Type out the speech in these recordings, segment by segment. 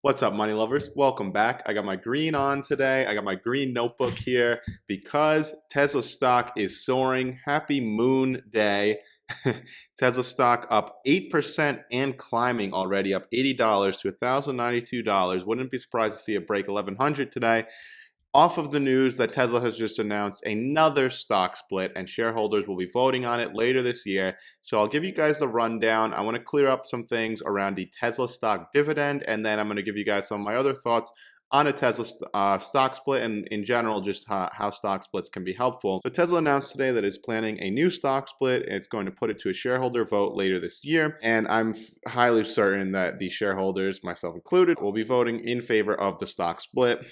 What's up, money lovers? Welcome back. I got my green on today. I got my green notebook here because Tesla stock is soaring. Happy Moon Day. Tesla stock up 8% and climbing already, up $80 to $1,092. Wouldn't be surprised to see it break 1100 today. Off of the news that Tesla has just announced another stock split and shareholders will be voting on it later this year. So I'll give you guys the rundown. I want to clear up some things around the Tesla stock dividend, and then I'm going to give you guys some of my other thoughts on a Tesla stock split and in general just how stock splits can be helpful. So Tesla announced today that it's planning a new stock split. It's going to put it to a shareholder vote later this year, and I'm highly certain that the shareholders, myself included, will be voting in favor of the stock split.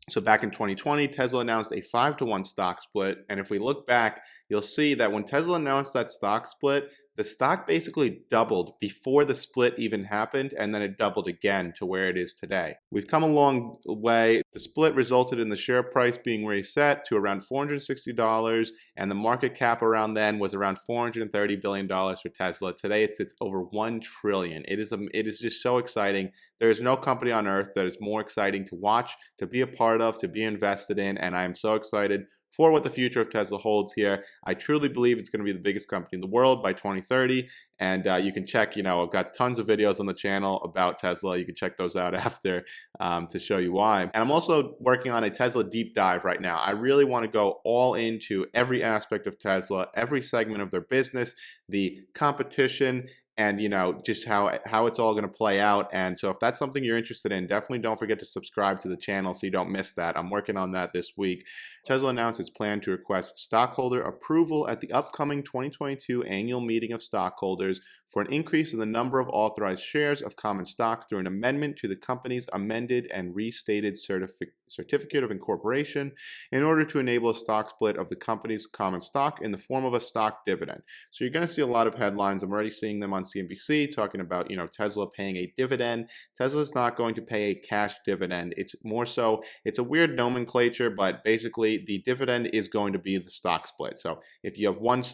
So back in 2020, Tesla announced a 5-to-1 stock split. And if we look back, you'll see that when Tesla announced that stock split, the stock basically doubled before the split even happened, and then it doubled again to where it is today. We've come a long way. The split resulted in the share price being reset to around $460, and the market cap around then was around $430 billion for Tesla. Today, it sits over $1 trillion. It is just so exciting. There is no company on earth that is more exciting to watch, to be a part of, to be invested in, and I am so excited for what the future of Tesla holds here. I truly believe it's going to be the biggest company in the world by 2030. And you can check, I've got tons of videos on the channel about Tesla. You can check those out after to show you why. And I'm also working on a Tesla deep dive right now. I really want to go all into every aspect of Tesla, every segment of their business, the competition, and just how it's all going to play out. And so if that's something you're interested in, definitely don't forget to subscribe to the channel so you don't miss that. I'm working on that this week. Tesla announced its plan to request stockholder approval at the upcoming 2022 annual meeting of stockholders for an increase in the number of authorized shares of common stock through an amendment to the company's amended and restated certificate of incorporation in order to enable a stock split of the company's common stock in the form of a stock dividend. So you're going to see a lot of headlines. I'm already seeing them on CNBC talking about, Tesla paying a dividend. Tesla's not going to pay a cash dividend. It's more so, it's a weird nomenclature, but basically the dividend is going to be the stock split. So if you have one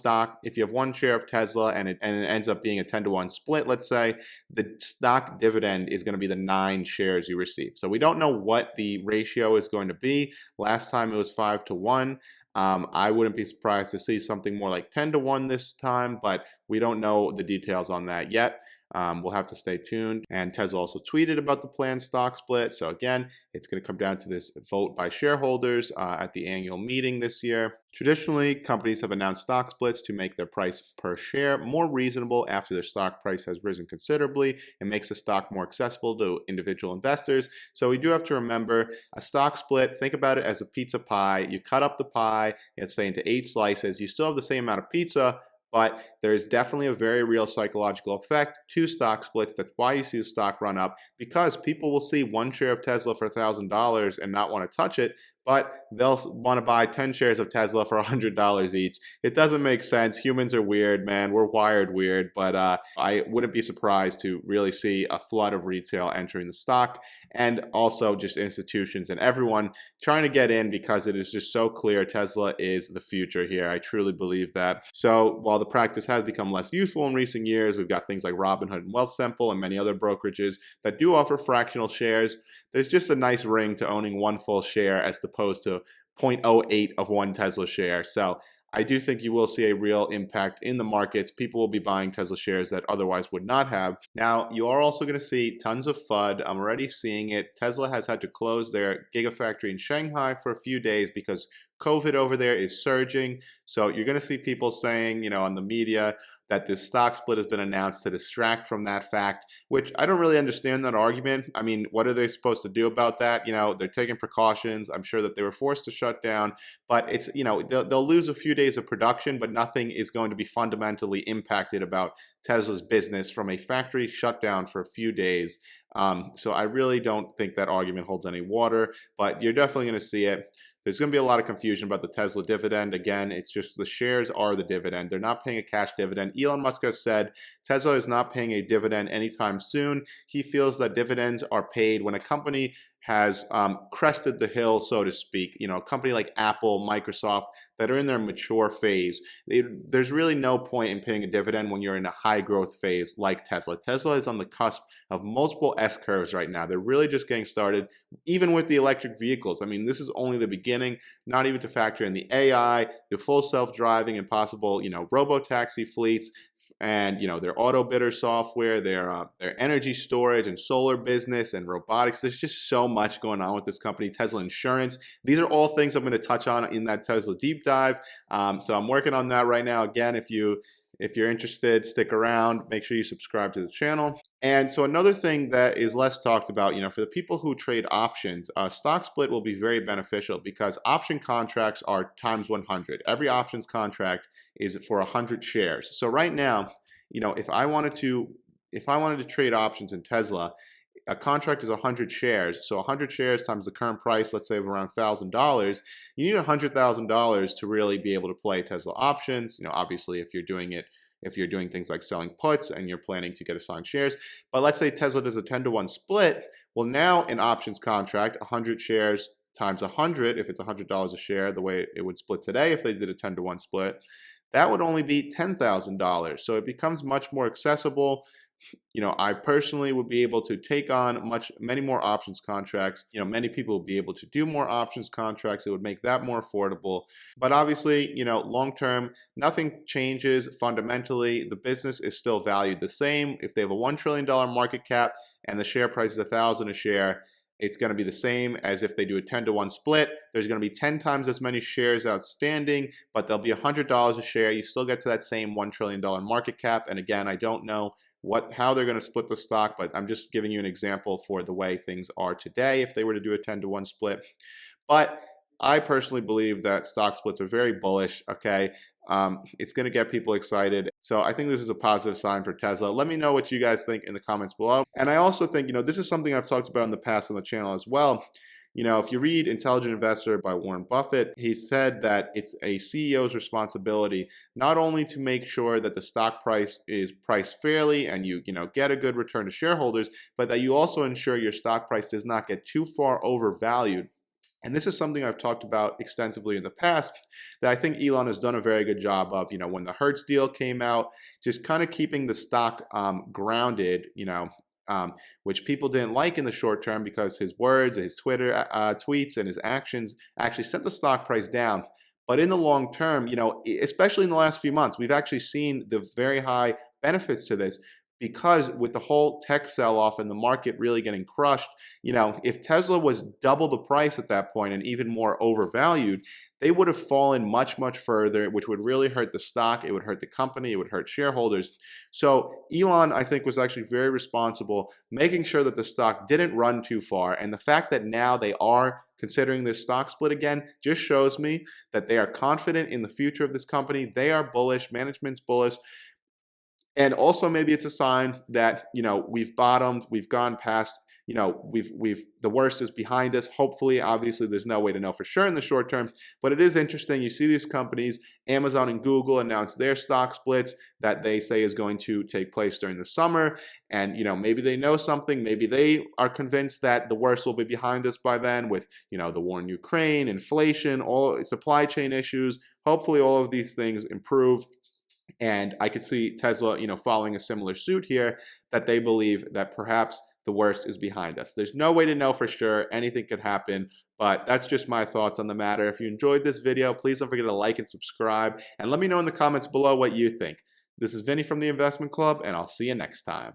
share of Tesla and it ends up being a 10-to-1 split, let's say, the stock dividend is going to be the 9 shares you receive. So we don't know what the ratio is going to be. Last time it was 5-to-1. I wouldn't be surprised to see something more like 10-to-1 this time, but we don't know the details on that yet. We'll have to stay tuned. And Tesla also tweeted about the planned stock split. So again, it's going to come down to this vote by shareholders at the annual meeting this year. Traditionally, companies have announced stock splits to make their price per share more reasonable after their stock price has risen considerably. It makes the stock more accessible to individual investors. So we do have to remember a stock split, think about it as a pizza pie. You cut up the pie, let's say into 8 slices. You still have the same amount of pizza, but there is definitely a very real psychological effect to stock splits. That's why you see the stock run up, because people will see 1 share of Tesla for $1,000 and not want to touch it, but they'll want to buy 10 shares of Tesla for $100 each. It doesn't make sense. Humans are weird, man. We're wired weird, but I wouldn't be surprised to really see a flood of retail entering the stock, and also just institutions and everyone trying to get in because it is just so clear Tesla is the future here. I truly believe that. So while the practice has become less useful in recent years, we've got things like Robinhood and Wealthsimple and many other brokerages that do offer fractional shares. There's just a nice ring to owning 1 full share as opposed to 0.08 of 1 Tesla share. So I do think you will see a real impact in the markets. People will be buying Tesla shares that otherwise would not have. Now, you are also going to see tons of FUD. I'm already seeing it. Tesla has had to close their Gigafactory in Shanghai for a few days because COVID over there is surging. So you're going to see people saying, on the media, that this stock split has been announced to distract from that fact, which I don't really understand that argument. I mean, what are they supposed to do about that? They're taking precautions. I'm sure that they were forced to shut down, but it's, they'll lose a few days of production, but nothing is going to be fundamentally impacted about Tesla's business from a factory shutdown for a few days. So I really don't think that argument holds any water, but you're definitely going to see it. there's going to be a lot of confusion about the Tesla dividend. Again, it's just the shares are the dividend. They're not paying a cash dividend. Elon Musk has said Tesla is not paying a dividend anytime soon. He feels that dividends are paid when a company has crested the hill, so to speak. A company like Apple, Microsoft, that are in their mature phase. There's really no point in paying a dividend when you're in a high growth phase like Tesla. Tesla is on the cusp of multiple S curves right now. They're really just getting started, even with the electric vehicles. I mean, this is only the beginning, not even to factor in the AI, the full self-driving and possible, robo-taxi fleets, and their auto bidder software, their energy storage and solar business and robotics. There's just so much going on with this company. Tesla Insurance. These are all things I'm going to touch on in that Tesla deep dive. So I'm working on that right now. Again, if you're interested, stick around. Make sure you subscribe to the channel. And so another thing that is less talked about, for the people who trade options, stock split will be very beneficial because option contracts are times 100. Every options contract is for 100 shares. So right now, if I wanted to trade options in Tesla, a contract is 100 shares. So 100 shares times the current price, let's say of around $1,000, you need $100,000 to really be able to play Tesla options. Obviously if you're doing things like selling puts and you're planning to get assigned shares. But let's say Tesla does a 10-to-1 split. Well, now an options contract, 100 shares times 100, if it's $100 a share, the way it would split today if they did a 10-to-1 split, that would only be $10,000. So it becomes much more accessible. I personally would be able to take on many more options contracts. Many people will be able to do more options contracts. It would make that more affordable. But obviously, long term, nothing changes fundamentally. The business is still valued the same. If they have a $1 trillion market cap and the share price is $1,000 a share, it's going to be the same as if they do a 10-to-1 split. There's going to be 10 times as many shares outstanding, but they'll be $100 a share. You still get to that same $1 trillion market cap. And again, I don't know how they're going to split the stock, but I'm just giving you an example for the way things are today if they were to do a 10-to-1 split. But I personally believe that stock splits are very bullish, okay? It's going to get people excited. So I think this is a positive sign for Tesla. Let me know what you guys think in the comments below. And I also think, this is something I've talked about in the past on the channel as well. If you read Intelligent Investor by Warren Buffett, he said that it's a CEO's responsibility not only to make sure that the stock price is priced fairly and you get a good return to shareholders, but that you also ensure your stock price does not get too far overvalued. And this is something I've talked about extensively in the past that I think Elon has done a very good job of. When the Hertz deal came out, just kind of keeping the stock grounded, which people didn't like in the short term because his words, his Twitter tweets, and his actions actually sent the stock price down. But in the long term, especially in the last few months, we've actually seen the very high benefits to this. Because with the whole tech sell-off and the market really getting crushed, if Tesla was double the price at that point and even more overvalued, they would have fallen much, much further, which would really hurt the stock. It would hurt the company. It would hurt shareholders. So Elon, I think, was actually very responsible, making sure that the stock didn't run too far. And the fact that now they are considering this stock split again just shows me that they are confident in the future of this company. They are bullish. Management's bullish. And also maybe it's a sign that, we've bottomed, we've gone past, the worst is behind us. Hopefully, obviously, there's no way to know for sure in the short term, but it is interesting. You see these companies, Amazon and Google, announce their stock splits that they say is going to take place during the summer. And, maybe they know something. Maybe they are convinced that the worst will be behind us by then with, the war in Ukraine, inflation, all supply chain issues. Hopefully, all of these things improve. And I could see Tesla, following a similar suit here, that they believe that perhaps the worst is behind us. There's no way to know for sure. Anything could happen, but that's just my thoughts on the matter. If you enjoyed this video, please don't forget to like and subscribe, and let me know in the comments below what you think. This is Vinny from the Investment Club, and I'll see you next time.